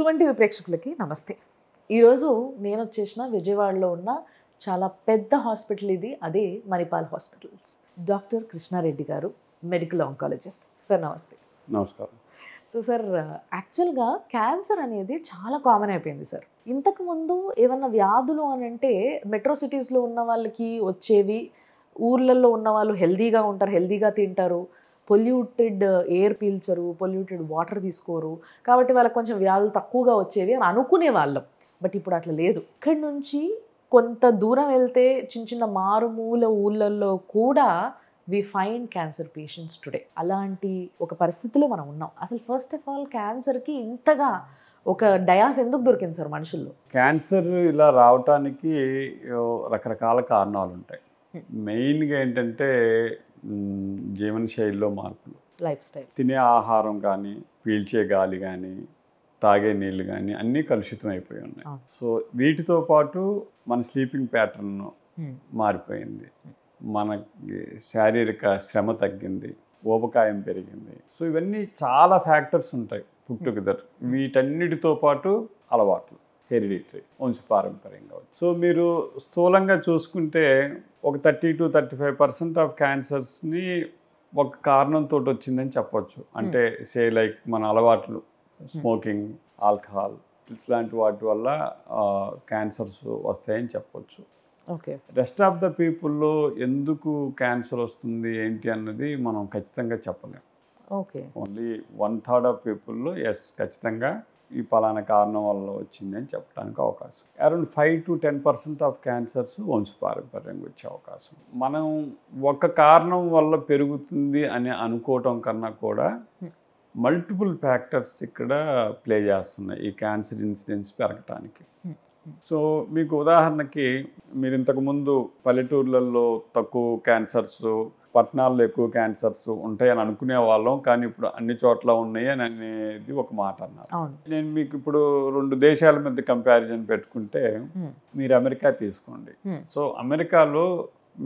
Suman TV ప్రేక్షకులకి నమస్తే. ఈరోజు నేను వచ్చేసిన విజయవాడలో ఉన్న చాలా పెద్ద హాస్పిటల్ ఇది. అదే మణిపాల్ హాస్పిటల్స్. డాక్టర్ కృష్ణారెడ్డి గారు, మెడికల్ ఆంకాలజిస్ట్. సార్ నమస్తే. నమస్కారం. సో సార్, యాక్చువల్గా క్యాన్సర్ అనేది చాలా కామన్ అయిపోయింది సార్. ఇంతకుముందు ఏమన్నా వ్యాధులు అని అంటే మెట్రో సిటీస్లో ఉన్న వాళ్ళకి వచ్చేవి, ఊర్లలో ఉన్న వాళ్ళు హెల్దీగా ఉంటారు, హెల్దీగా తింటారు, పొల్యూటెడ్ ఎయిర్ పీల్చరు, పొల్యూటెడ్ వాటర్ తీసుకోరు, కాబట్టి వాళ్ళకి కొంచెం వ్యాధులు తక్కువగా వచ్చేవి అని అనుకునే వాళ్ళం. బట్ ఇప్పుడు అట్లా లేదు. ఇక్కడి నుంచి కొంత దూరం వెళ్తే చిన్న చిన్న మారుమూల ఊళ్ళల్లో కూడా we find cancer patients today. అలాంటి ఒక పరిస్థితిలో మనం ఉన్నాం. అసలు ఫస్ట్ ఆఫ్ ఆల్ క్యాన్సర్కి ఇంతగా ఒక డయాస్ ఎందుకు దొరికింది సార్ మనుషుల్లో? క్యాన్సర్ ఇలా రావటానికి రకరకాల కారణాలు ఉంటాయి. మెయిన్గా ఏంటంటే జీవనశైలిలో మార్పులు, లైఫ్ స్టైల్, తినే ఆహారం కానీ, పీల్చే గాలి కానీ, తాగే నీళ్ళు కానీ అన్నీ కలుషితం అయిపోయి ఉన్నాయి. సో వీటితో పాటు మన స్లీపింగ్ ప్యాటర్న్ మారిపోయింది, మనకి శారీరక శ్రమ తగ్గింది, ఊబకాయం పెరిగింది. సో ఇవన్నీ చాలా ఫ్యాక్టర్స్ ఉంటాయి పుట్ టుగెదర్. వీటన్నిటితో పాటు అలవాట్లు, హెరిడిటరీ, వంశపారంపర్యంగా. సో మీరు స్థూలంగా చూసుకుంటే ఒక 30-35% ఆఫ్ క్యాన్సర్స్ని ఒక కారణంతో వచ్చిందని చెప్పొచ్చు. అంటే సే లైక్ మన అలవాట్లు, స్మోకింగ్, ఆల్కహాల్, ఇట్లాంటి వాటి వల్ల క్యాన్సర్స్ వస్తాయని చెప్పొచ్చు. ఓకే. రెస్ట్ ఆఫ్ ద పీపుల్లో ఎందుకు క్యాన్సర్ వస్తుంది ఏంటి అన్నది మనం ఖచ్చితంగా చెప్పలేం. ఓకే. ఓన్లీ 1/3 ఆఫ్ పీపుల్లో ఎస్ ఖచ్చితంగా ఈ పలానా కారణం వల్ల వచ్చింది అని చెప్పడానికి అవకాశం. అరౌండ్ 5-10% ఆఫ్ క్యాన్సర్స్ వంశపారంపర్యంగా వచ్చే అవకాశం. మనం ఒక కారణం వల్ల పెరుగుతుంది అని అనుకోవటం కన్నా కూడా మల్టిపుల్ ఫ్యాక్టర్స్ ఇక్కడ ప్లే చేస్తున్నాయి ఈ క్యాన్సర్ ఇన్సిడెన్స్ పెరగటానికి. సో మీకు ఉదాహరణకి, మీరు ఇంతకుముందు పల్లెటూర్లలో తక్కువ క్యాన్సర్స్, పట్టణాల్లో ఎక్కువ క్యాన్సర్స్ ఉంటాయని అనుకునే వాళ్ళం, కానీ ఇప్పుడు అన్ని చోట్ల ఉన్నాయి అని అనేది ఒక మాట అన్నారు. నేను మీకు ఇప్పుడు 2 దేశాల మధ్య కంపారిజన్ పెట్టుకుంటే, మీరు అమెరికా తీసుకోండి. సో అమెరికాలో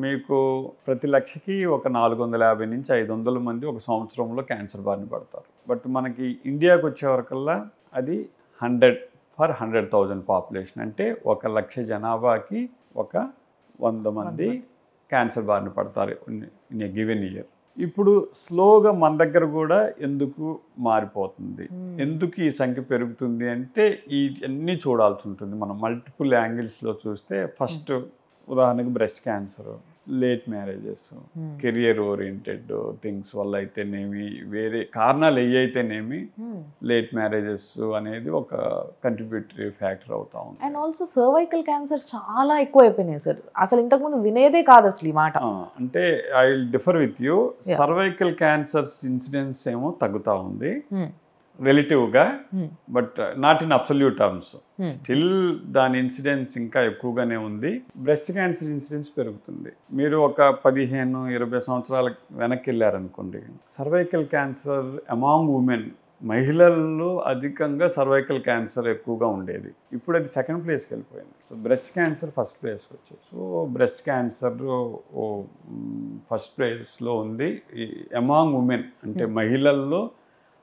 మీకు ప్రతి లక్షకి ఒక 450 నుంచి 500 మంది ఒక సంవత్సరంలో క్యాన్సర్ బారిన పడతారు. బట్ మనకి ఇండియాకి వచ్చేవరకల్లా అది 100/100,000 పాపులేషన్. అంటే 1,00,000 జనాభాకి ఒక 100 మంది క్యాన్సర్ బారిన పడతారు ఇన్ ఏ గివెన్ ఇయర్. ఇప్పుడు స్లోగా మన దగ్గర కూడా ఎందుకు మారిపోతుంది, ఎందుకు ఈ సంఖ్య పెరుగుతుంది అంటే ఈ అన్నీ చూడాల్సి ఉంటుంది. మనం మల్టిపుల్ యాంగిల్స్లో చూస్తే, ఫస్ట్ ఉదాహరణకి breast cancer, late marriages, career oriented things వల్ల అయితేనేమి, వేరే కారణాలు అయితేనేమి, లేట్ మ్యారేజెస్ అనేది ఒక కంట్రిబ్యూటరీ ఫ్యాక్టర్ అవుతా ఉంది. అండ్ ఆల్సో సర్వైకల్ క్యాన్సర్ చాలా ఎక్కువ అయిపోయినాయి సార్. అసలు ఇంతకుముందు వినేదే కాదు అసలు ఈ మాట. అంటే I will differ with you. Cervical cancers incidence ఏమో తగ్గుతూ ఉంది రిలేటివ్గా, but not in absolute terms. Still దాని ఇన్సిడెన్స్ ఇంకా ఎక్కువగానే ఉంది. బ్రెస్ట్ క్యాన్సర్ ఇన్సిడెన్స్ పెరుగుతుంది. మీరు ఒక 15-20 సంవత్సరాల వెనక్కి వెళ్ళారనుకోండి, సర్వైకల్ క్యాన్సర్ అమాంగ్ ఉమెన్, మహిళల్లో అధికంగా సర్వైకల్ క్యాన్సర్ ఎక్కువగా ఉండేది. ఇప్పుడు అది సెకండ్ ప్లేస్కి వెళ్ళిపోయింది. సో బ్రెస్ట్ క్యాన్సర్ ఫస్ట్ ప్లేస్కి వచ్చేది. సో బ్రెస్ట్ క్యాన్సర్ ఫస్ట్ ప్లేస్లో ఉంది అమాంగ్ ఉమెన్. అంటే మహిళల్లో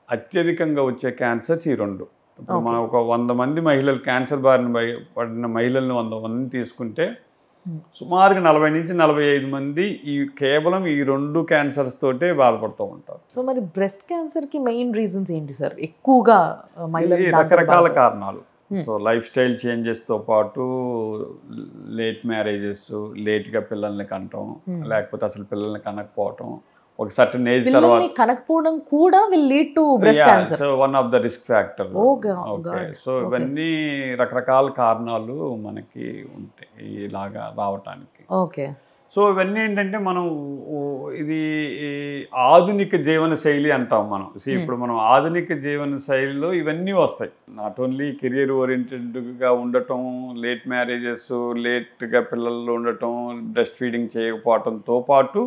అత్యధికంగా వచ్చే క్యాన్సర్స్ ఈ 2. ఇప్పుడు మనం ఒక 100 మంది మహిళలు క్యాన్సర్ బారిన పడిన మహిళలను 100 మందిని తీసుకుంటే సుమారుగా 40-45 మంది కేవలం ఈ 2 క్యాన్సర్స్ తోటే బాధపడుతూ ఉంటారు. సో మరి బ్రెస్ట్ క్యాన్సర్ కి మెయిన్ రీజన్స్ ఏంటి సార్? ఎక్కువగా రకరకాల కారణాలు. సో లైఫ్ స్టైల్ చేంజెస్తో పాటు లేట్ మ్యారేజెస్, లేట్గా పిల్లల్ని కనటం, లేకపోతే అసలు పిల్లల్ని కనకపోవటం, ఒక సర్టన్ ఏజ్ తర్వాత కనకపోవడం కూడా will lead to breast cancer. So one of the risk factor. Okay. So ఇవన్నీ రకరకాల కారణాలు మనకి ఉంటాయి ఇలాగా రావటానికి. ఓకే. సో ఇవన్నీ ఏంటంటే మనం ఇది ఆధునిక జీవన శైలి అంటాం మనం. ఇప్పుడు మనం ఆధునిక జీవన శైలిలో ఇవన్నీ వస్తాయి. నాట్ ఓన్లీ కెరియర్ ఓరియంటెడ్గా ఉండటం, లేట్ మ్యారేజెస్, లేట్గా పిల్లలు ఉండటం, బ్రెస్ట్ ఫీడింగ్ చేయకపోవటంతో పాటు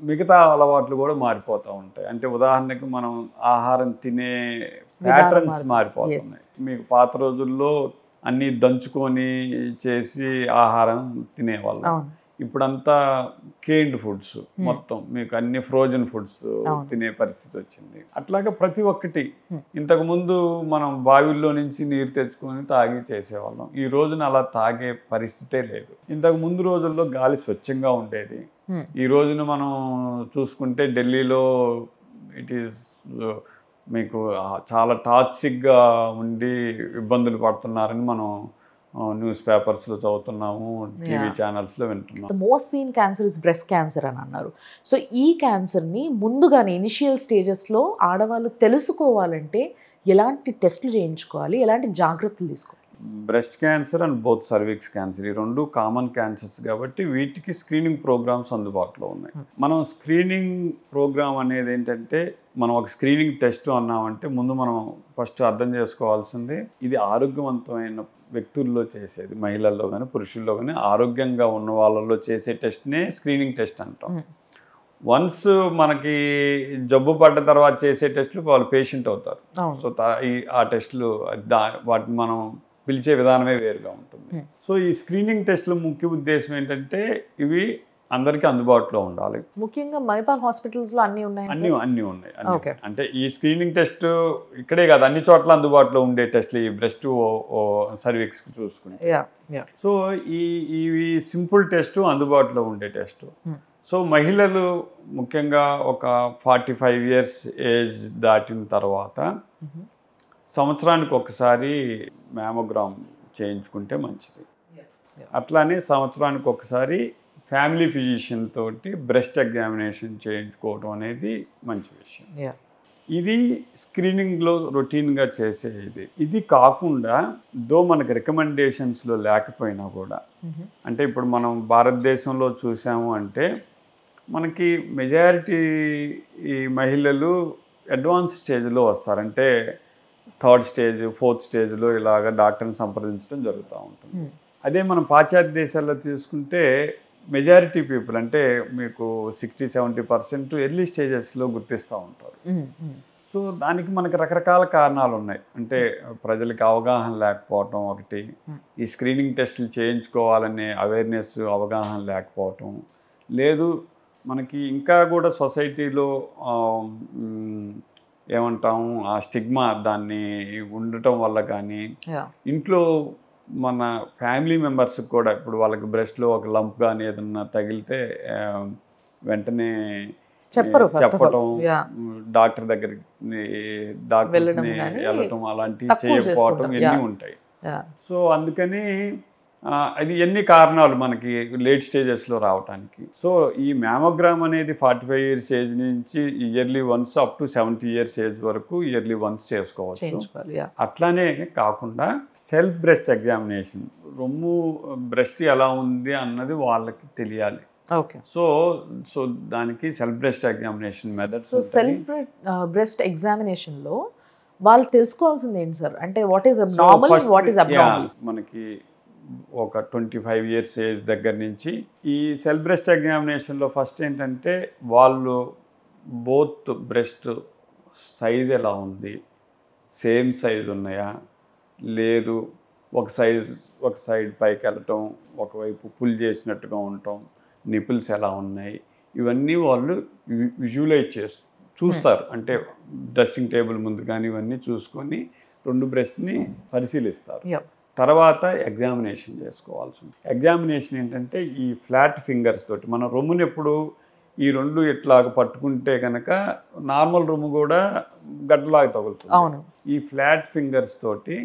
మిగతా అలవాట్లు కూడా మారిపోతూ ఉంటాయి. అంటే ఉదాహరణకి మనం ఆహారం తినే ప్యాటర్న్స్ మారిపోతున్నాయి. మీకు పాత రోజుల్లో అన్నీ దంచుకొని చేసి ఆహారం తినేవాళ్ళం. ఇప్పుడంతా కేన్డ్ ఫుడ్స్ మొత్తం మీకు అన్ని ఫ్రోజన్ ఫుడ్స్ తినే పరిస్థితి వచ్చింది. అట్లాగే ప్రతి ఒక్కటి ఇంతకుముందు మనం బావిల్లో నుంచి నీరు తెచ్చుకొని తాగి చేసేవాళ్ళం. ఈ రోజున అలా తాగే పరిస్థితే లేదు. ఇంతకు ముందు రోజుల్లో గాలి స్వచ్ఛంగా ఉండేది. ఈ రోజున మనం చూసుకుంటే ఢిల్లీలో ఇట్ ఈస్ మీకు చాలా టాక్సిక్గా ఉండి ఇబ్బందులు పడుతున్నారని మనం న్యూస్ పేపర్స్లో చదువుతున్నాము, టీవీ ఛానల్స్లో వింటున్నాము. The most seen cancer is breast cancer అని అన్నారు. సో ఈ క్యాన్సర్ని ముందుగానే ఇనిషియల్ స్టేజెస్లో ఆడవాళ్ళు తెలుసుకోవాలంటే ఎలాంటి టెస్టులు చేయించుకోవాలి, ఎలాంటి జాగ్రత్తలు తీసుకోవాలి? Breast cancer and both cervix cancer ఈ రెండు కామన్ క్యాన్సర్స్ కాబట్టి వీటికి స్క్రీనింగ్ ప్రోగ్రామ్స్ అందుబాటులో ఉన్నాయి. మనం స్క్రీనింగ్ ప్రోగ్రామ్ అనేది ఏంటంటే, మనం ఒక స్క్రీనింగ్ టెస్ట్ అన్నామంటే ముందు మనం ఫస్ట్ అర్థం చేసుకోవాల్సింది ఇది ఆరోగ్యవంతమైన వ్యక్తుల్లో చేసేది, మహిళల్లో కానీ పురుషుల్లో కానీ ఆరోగ్యంగా ఉన్న వాళ్ళల్లో చేసే టెస్ట్నే స్క్రీనింగ్ టెస్ట్ అంటాం. వన్స్ మనకి జబ్బు పడ్డ తర్వాత చేసే టెస్టులు వాళ్ళు పేషెంట్ అవుతారు. సో ఆ టెస్టులు వాటిని మనం పిలిచే విధానమే వేరుగా ఉంటుంది. సో ఈ స్క్రీనింగ్ టెస్టుల ముఖ్య ఉద్దేశం ఏంటంటే ఇవి అందరికీ అందుబాటులో ఉండాలి. ముఖ్యంగా మణిపాల్ హాస్పిటల్స్లో అన్నీ ఉన్నాయి. అన్నీ ఉన్నాయి. అంటే ఈ స్క్రీనింగ్ టెస్ట్ ఇక్కడే కాదు, అన్ని చోట్ల అందుబాటులో ఉండే టెస్ట్లు ఈ బ్రెస్ట్ సర్విక్స్ చూసుకుంటే. సో ఇవి సింపుల్ టెస్ట్, అందుబాటులో ఉండే టెస్ట్. సో మహిళలు ముఖ్యంగా ఒక 45 years ఏజ్ దాటిన తర్వాత సంవత్సరానికి ఒకసారి మ్యామోగ్రామ్ చేయించుకుంటే మంచిది. అట్లానే సంవత్సరానికి ఒకసారి ఫ్యామిలీ ఫిజిషియన్ తోటి బ్రెస్ట్ ఎగ్జామినేషన్ చేయించుకోవడం అనేది మంచి విషయం. ఇది స్క్రీనింగ్లో రొటీన్గా చేసే ఇది కాకుండా మనకి రికమెండేషన్స్లో లేకపోయినా కూడా, అంటే ఇప్పుడు మనం భారతదేశంలో చూసాము అంటే మనకి మెజారిటీ ఈ మహిళలు అడ్వాన్స్ స్టేజ్లో వస్తారంటే 3rd stage 4th స్టేజ్లో ఇలాగ డాక్టర్ని సంప్రదించడం జరుగుతూ ఉంటుంది. అదే మనం పాశ్చాత్య దేశాల్లో తీసుకుంటే మెజారిటీ పీపుల్ అంటే మీకు 60-70% ఎర్లీ స్టేజెస్లో గుర్తిస్తూ ఉంటారు. సో దానికి మనకి రకరకాల కారణాలు ఉన్నాయి. అంటే ప్రజలకి అవగాహన లేకపోవటం ఒకటి, ఈ స్క్రీనింగ్ టెస్టులు చేయించుకోవాలనే అవేర్నెస్ అవగాహన లేకపోవటం లేదు, మనకి ఇంకా కూడా సొసైటీలో ఏమంటాము ఆ స్టిగ్మా దాన్ని ఉండటం వల్ల కానీ, ఇంట్లో మన ఫ్యామిలీ మెంబర్స్కి కూడా ఇప్పుడు వాళ్ళకి బ్రెస్ట్లో ఒక లంప్ కానీ ఏదన్నా తగిలితే వెంటనే చెప్పటం, డాక్టర్ దగ్గరికి వెళ్ళటం అలాంటివి చేయకపోవటం ఇవన్నీ ఉంటాయి. సో అందుకని అది ఎన్ని కారణాలు మనకి లేట్ స్టేజెస్లో రావడానికి. సో ఈ మ్యామోగ్రామ్ అనేది 45 years ఏజ్ నుంచి yearly once up to 70 years age వరకు ఇయర్లీ వన్స్ చేసుకోవచ్చు. అట్లానే కాకుండా సెల్ఫ్ బ్రెస్ట్ ఎగ్జామినేషన్, రొమ్ము బ్రెస్ట్ ఎలా ఉంది అన్నది వాళ్ళకి తెలియాలి. సో దానికి self breast examination methods. So self breast ఎగ్జామినేషన్లో వాళ్ళు తెలుసుకోవాల్సింది ఏంటి సార్? అంటే what is abnormal, what is abnormal? మనకి ఒక 25 years ఏజ్ దగ్గర నుంచి ఈ సెల్ఫ్ బ్రెస్ట్ ఎగ్జామినేషన్లో ఫస్ట్ ఏంటంటే వాళ్ళు బోత్ బ్రెస్ట్ సైజ్ ఎలా ఉంది, సేమ్ సైజ్ ఉన్నాయా లేదు, ఒక సైడ్ పైకి వెళ్ళటం, ఒకవైపు పుల్ చేసినట్టుగా ఉండటం, నిపుల్స్ ఎలా ఉన్నాయి, ఇవన్నీ వాళ్ళు విజువలైజ్ చూస్తారు. అంటే డ్రెస్సింగ్ టేబుల్ ముందు కానీ ఇవన్నీ చూసుకొని 2 బ్రెస్ట్ని పరిశీలిస్తారు. తర్వాత ఎగ్జామినేషన్ చేసుకోవాల్సి ఉంది. ఎగ్జామినేషన్ ఏంటంటే ఈ ఫ్లాట్ ఫింగర్స్ తోటి మన రొమ్ముని ఎప్పుడు ఈ 2 ఇట్లాగ పట్టుకుంటే కనుక నార్మల్ రొమ్ము కూడా గడ్డలాగా తగులుతుంది. ఈ ఫ్లాట్ ఫింగర్స్ తోటి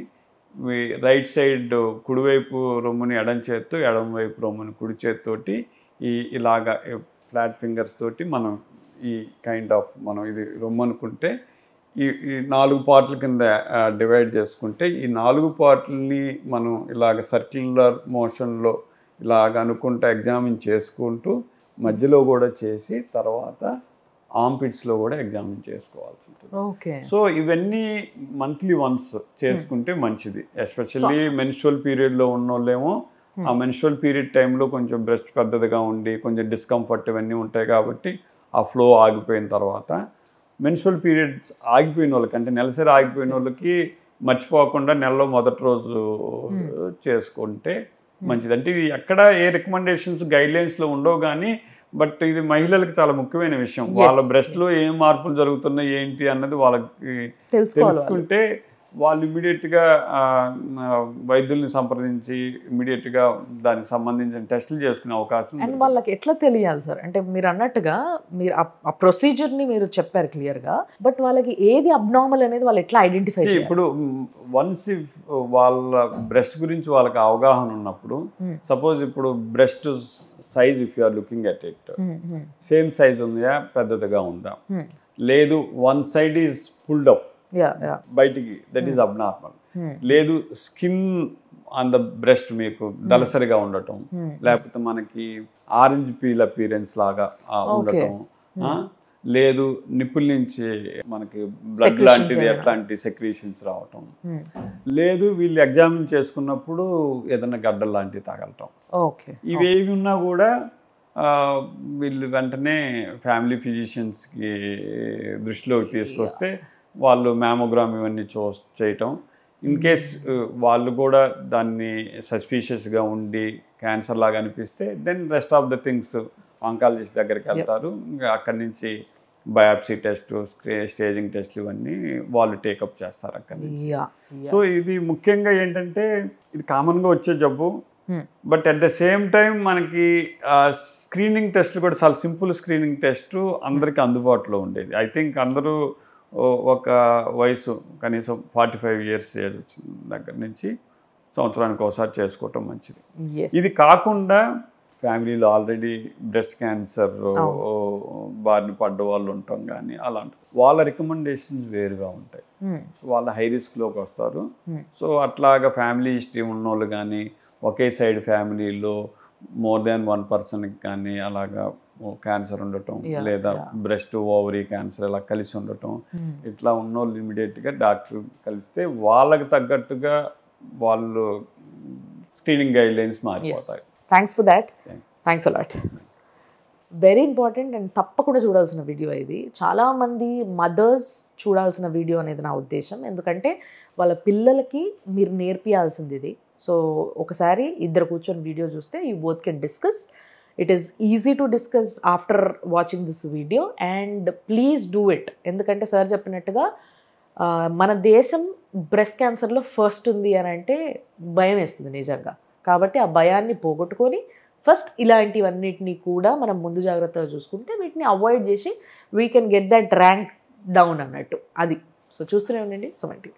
రైట్ సైడ్ కుడివైపు రొమ్ముని ఎడం చేత్తో, ఎడం వైపు రొమ్ముని కుడి చేత్తోటి ఇలాగ ఫ్లాట్ ఫింగర్స్ తోటి మనం ఈ కైండ్ ఆఫ్ మనం ఇది రొమ్ము అనుకుంటే ఈ 4 పార్ట్ల కింద డివైడ్ చేసుకుంటే ఈ 4 పార్ట్లని మనం ఇలాగ సర్క్యులర్ మోషన్లో ఇలాగ అనుకుంటూ ఎగ్జామిన్ చేసుకుంటూ మధ్యలో కూడా చేసి తర్వాత ఆర్మ్పిట్స్లో కూడా ఎగ్జామిన్ చేసుకోవాల్సి ఉంటుంది. సో ఇవన్నీ మంత్లీ వన్స్ చేసుకుంటే మంచిది. ఎస్పెషల్లీ మెన్స్ట్రువల్ పీరియడ్లో ఉన్న వాళ్ళేమో ఆ మెన్స్ట్రువల్ పీరియడ్ టైంలో కొంచెం బ్రెస్ట్ పెద్దదిగా ఉండి కొంచెం డిస్కంఫర్ట్ ఇవన్నీ ఉంటాయి కాబట్టి ఆ ఫ్లో ఆగిపోయిన తర్వాత మెన్స్ట్రువల్ పీరియడ్స్ ఆగిపోయిన వాళ్ళకి, అంటే నెలసరి ఆగిపోయిన వాళ్ళకి మర్చిపోకుండా నెలలో మొదటి రోజు చేసుకుంటే మంచిది. అంటే ఇది ఎక్కడ ఏ రికమెండేషన్స్ గైడ్లైన్స్లో ఉండవు కానీ బట్ ఇది మహిళలకు చాలా ముఖ్యమైన విషయం. వాళ్ళ బ్రెస్ట్లో ఏం మార్పులు జరుగుతున్నాయి ఏంటి అన్నది వాళ్ళకి తెలుసుకుంటే వాళ్ళు ఇమీడియట్గా వైద్యుల్ని సంప్రదించి ఇమీడియట్గా దానికి సంబంధించిన టెస్టులు చేసుకునే అవకాశం. అండ్ వాళ్ళకి ఎట్లా తెలియాలి సార్? అంటే మీరు అన్నట్టుగా మీరు ఆ ప్రొసీజర్ని మీరు చెప్పారు క్లియర్గా, బట్ వాళ్ళకి ఏది అబ్నార్మల్ అనేది వాళ్ళు ఎట్లా ఐడెంటిఫై చేయాలి? ఇప్పుడు వన్స్ వాళ్ళ బ్రెస్ట్ గురించి వాళ్ళకి అవగాహన ఉన్నప్పుడు, సపోజ్ ఇప్పుడు breast size if you are looking at it, same size ఉందా, పెద్దదిగా ఉందా, లేదు one side is pulled up బయటికి, దట్ ఈస్ అబ్నార్మల్, లేదు స్కిన్ ఆన్ ద బ్రెస్ట్ మీకు దలసరిగా ఉండటం, లేకపోతే మనకి ఆరెంజ్ పీల్ అపీరెన్స్ లాగా ఉండటం, లేదు నిప్పుల నుంచి మనకి బ్లడ్ లాంటిది ఎట్లాంటి సెక్రీషన్స్ రావటం, లేదు వీళ్ళు ఎగ్జామిన్ చేసుకున్నప్పుడు ఏదైనా గడ్డలు లాంటివి తగలటం, ఇవేవి ఉన్నా కూడా వీళ్ళు వెంటనే ఫ్యామిలీ ఫిజిషియన్స్కి దృష్టిలోకి తీసుకొస్తే వాళ్ళు మ్యామోగ్రామ్ ఇవన్నీ చేయటం. ఇన్ కేస్ వాళ్ళు కూడా దాన్ని సస్పీషియస్గా ఉండి క్యాన్సర్ లాగా అనిపిస్తే then rest of the things oncologist దగ్గరికి వెళ్తారు. ఇంకా అక్కడి నుంచి బయాప్సీ టెస్ట్, స్టేజింగ్ టెస్ట్లు ఇవన్నీ వాళ్ళు టేకప్ చేస్తారు అక్కడి నుంచి. సో ఇది ముఖ్యంగా ఏంటంటే ఇది కామన్గా వచ్చే జబ్బు, but at the same time మనకి స్క్రీనింగ్ టెస్ట్లు కూడా చాలా సింపుల్ స్క్రీనింగ్ టెస్ట్ అందరికీ అందుబాటులో ఉండేది. ఐ థింక్ అందరూ ఒక వయసు కనీసం 45 years ఏజ్ వచ్చిన దగ్గర నుంచి సంవత్సరానికి ఒకసారి చేసుకోవటం మంచిది. ఇది కాకుండా ఫ్యామిలీలో ఆల్రెడీ బ్రెస్ట్ క్యాన్సర్ బారిన పడ్డ వాళ్ళు ఉంటాం కానీ అలాంటి వాళ్ళ రికమెండేషన్స్ వేరుగా ఉంటాయి. వాళ్ళ హై రిస్క్లోకి వస్తారు. సో అట్లాగా ఫ్యామిలీ హిస్టరీ ఉన్నోళ్ళు కానీ, ఒకే సైడ్ ఫ్యామిలీలో మోర్ దాన్ 1 personకి కానీ అలాగా క్యాన్సర్ ఉండటం, లేదా బ్రెస్ట్ ఓవరీ క్యాన్సర్ ఇలా కలిసి ఉండటం, ఇట్లా ఉన్నోళ్ళు ఇమీడియట్గా డాక్టర్ కలిస్తే వాళ్ళకి తగ్గట్టుగా వాళ్ళు స్క్రీనింగ్ గైడ్లైన్స్ మారిపోతాయి. Thanks for that. Thanks a lot. Very important and తప్పకుండా చూడాల్సిన వీడియో ఇది. చాలామంది మదర్స్ చూడాల్సిన వీడియో అనేది నా ఉద్దేశం. ఎందుకంటే వాళ్ళ పిల్లలకి మీరు నేర్పియాల్సింది ఇది. సో ఒకసారి ఇద్దరు కూర్చొని వీడియో చూస్తే you both can discuss. It is easy to discuss after watching this video and please do it. ఎందుకంటే సార్ చెప్పినట్టుగా మన దేశం బ్రెస్ట్ క్యాన్సర్లో ఫస్ట్ ఉంది అని అంటే భయం వేస్తుంది నిజంగా. కాబట్టి ఆ భయాన్ని పోగొట్టుకొని ఫస్ట్ ఇలాంటివన్నిటినీ కూడా మనం ముందు జాగ్రత్తగా చూసుకుంటే వీటిని అవాయిడ్ చేసి we can get that rank down అన్నట్టు అది. సో చూస్తూనే ఉండండి సుమన్ టీవీ.